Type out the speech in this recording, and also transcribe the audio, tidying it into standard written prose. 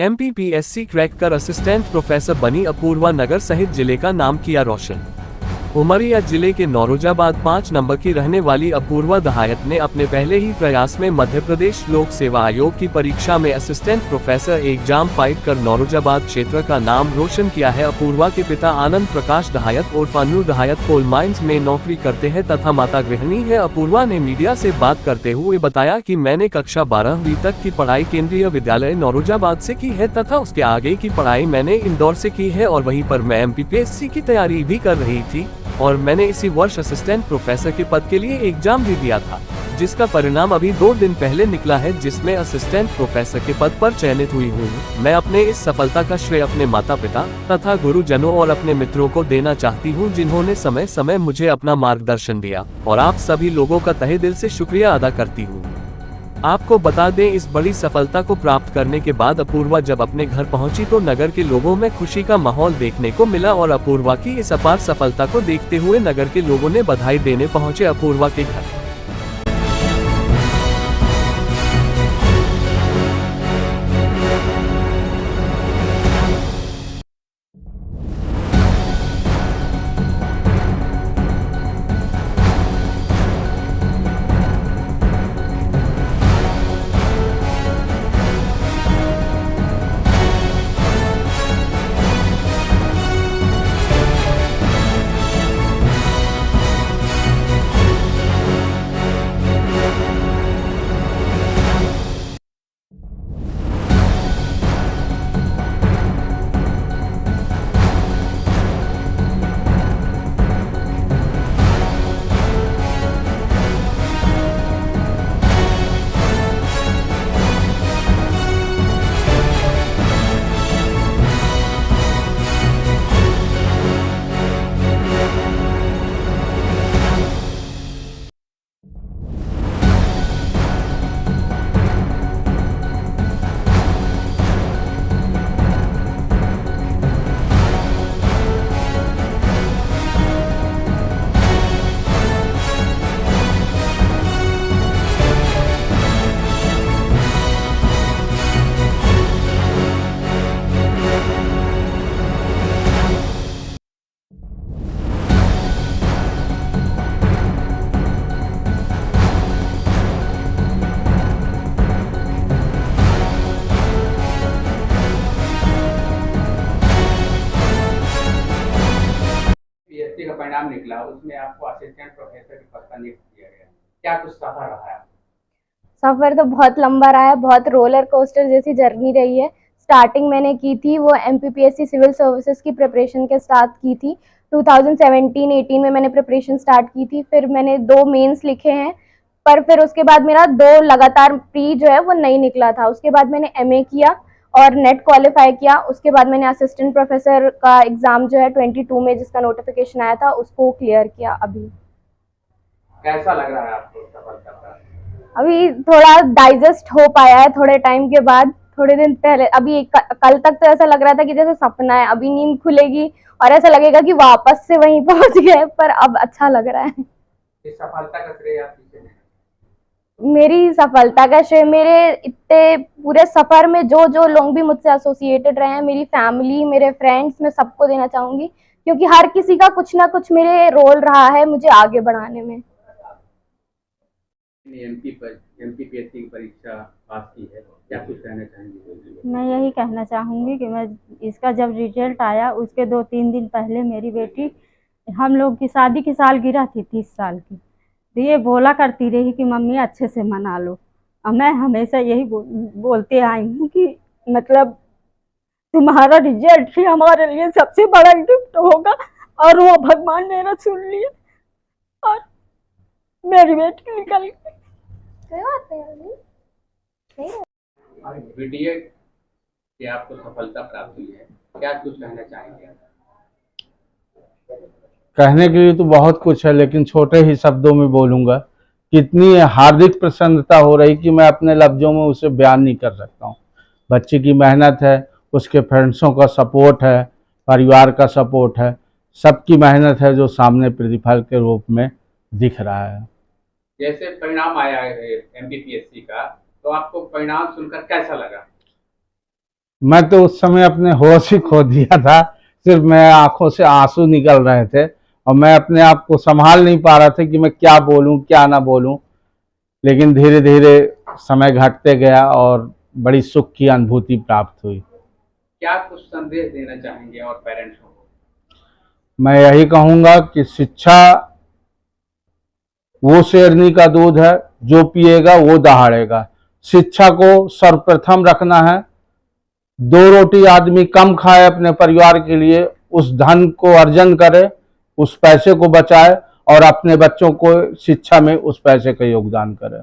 MPPSC crack कर assistant professor बनी अपूर्वा, नगर सहित जिले का नाम किया रोशन। उमरिया जिले के नौरोजाबाद 5 नंबर की रहने वाली अपूर्वा दहायत ने अपने पहले ही प्रयास में मध्य प्रदेश लोक सेवा आयोग की परीक्षा में असिस्टेंट प्रोफेसर एग्जाम फाइट कर नौरोजाबाद क्षेत्र का नाम रोशन किया है। अपूर्वा के पिता आनंद प्रकाश दहायत उर्फ अन्नू दहायत कोल माइंस में नौकरी करते हैं तथा माता गृहिणी है। अपूर्वा ने मीडिया से बात करते हुए बताया कि मैंने कक्षा 12वीं तक की पढ़ाई केंद्रीय विद्यालय नौरोजाबाद से की है तथा उसके आगे की पढ़ाई मैंने इंदौर से की है और वहीं पर मैं एमपीपीएससी की तैयारी भी कर रही थी और मैंने इसी वर्ष असिस्टेंट प्रोफेसर के पद के लिए एग्जाम भी दिया था, जिसका परिणाम अभी 2 दिन पहले निकला है, जिसमें असिस्टेंट प्रोफेसर के पद पर चयनित हुई हूँ। मैं अपने इस सफलता का श्रेय अपने माता पिता तथा गुरुजनों और अपने मित्रों को देना चाहती हूँ, जिन्होंने समय समय मुझे अपना मार्गदर्शन दिया और आप सभी लोगों का तहे दिल से शुक्रिया अदा करती हूँ। आपको बता दें, इस बड़ी सफलता को प्राप्त करने के बाद अपूर्वा जब अपने घर पहुंची तो नगर के लोगों में खुशी का माहौल देखने को मिला और अपूर्वा की इस अपार सफलता को देखते हुए नगर के लोगों ने बधाई देने पहुंचे अपूर्वा के घर। पीएचडी का परिणाम निकला, उसमें आपको असिस्टेंट प्रोफेसर के पद पर नियुक्त किया गया। क्या कुछ सफर रहा है? सफ़र तो बहुत लंबा रहा है, बहुत रोलर कोस्टर जैसी जर्नी रही है। स्टार्टिंग मैंने की थी वो एमपीपीएससी सिविल सर्विसेज की प्रिपरेशन के साथ की थी। 2017-18 में मैंने प्रिपरेशन स्टार्ट की थी। फिर मैंने 2 मेंस लिखे हैं, पर फिर उसके बाद मेरा 2 लगातार प्री जो है वो नहीं निकला था। उसके बाद मैंने एमए किया और नेट क्वालिफाई किया। उसके बाद मैंने असिस्टेंट प्रोफेसर का एग्ज़ाम जो है 22 में जिसका नोटिफिकेशन आया था उसको क्लियर किया। अभी कैसा लग रहा है आपको सफलता का? अभी थोड़ा डाइजेस्ट हो पाया है थोड़े टाइम के बाद। थोड़े दिन पहले अभी कल तक तो ऐसा लग रहा था कि जैसे सपना है, अभी नींद खुलेगी और ऐसा लगेगा कि वापस से वहीं पहुंच गए, पर अब अच्छा लग रहा है। इस सफलता का श्रेय आप किसे देंगे? मेरी सफलता का श्रेय मेरे इतने पूरे सफर में जो जो लोग भी मुझसे एसोसिएटेड रहे हैं, मेरी फैमिली, मेरे फ्रेंड्स, मैं सबको देना चाहूंगी, क्योंकि हर किसी का कुछ ना कुछ मेरे रोल रहा है मुझे आगे बढ़ाने में। एमपीपीएससी की परीक्षा पास की है, क्या कुछ कहना चाहेंगे? मैं यही कहना चाहूँगी कि मैं इसका जब रिजल्ट आया उसके 2-3 दिन पहले मेरी बेटी, हम लोग की शादी की सालगिरह थी 30 साल की, तो ये बोला करती रही कि मम्मी अच्छे से मना लो। और मैं हमेशा यही बोलते आई हूँ कि मतलब तुम्हारा रिजल्ट ही हमारे लिए सबसे बड़ा गिफ्ट होगा, और वो भगवान ने मेरा सुन लिया और मेरी बेटी निकल गई। बीडीए की आपको सफलता प्राप्त हुई है, क्या कुछ कहना चाहेंगे? कहने के लिए तो बहुत कुछ है, लेकिन छोटे ही शब्दों में बोलूँगा। कितनी हार्दिक प्रसन्नता हो रही कि मैं अपने लफ्ज़ों में उसे बयान नहीं कर सकता हूँ। बच्चे की मेहनत है, उसके फ्रेंड्सों का सपोर्ट है, परिवार का सपोर्ट है, सबकी मेहनत है जो सामने प्रतिफल के रूप में दिख रहा है। जैसे परिणाम आया है एमपीपीएससी का, तो आपको परिणाम सुनकर कैसा लगा? मैं तो उस समय अपने होश ही खो दिया था। सिर्फ मैं आंखों से आंसू निकल रहे थे और मैं अपने आप को संभाल नहीं पा रहा था कि मैं क्या बोलूं क्या ना बोलूं। लेकिन धीरे धीरे समय घटते गया और बड़ी सुख की अनुभूति प्राप्त हुई। क्या कुछ संदेश देना चाहेंगे और पेरेंट्स को? मैं यही कहूँगा कि शिक्षा वो शेरनी का दूध है, जो पिएगा वो दहाड़ेगा। शिक्षा को सर्वप्रथम रखना है। 2 रोटी आदमी कम खाए अपने परिवार के लिए, उस धन को अर्जन करे, उस पैसे को बचाए और अपने बच्चों को शिक्षा में उस पैसे का योगदान करे।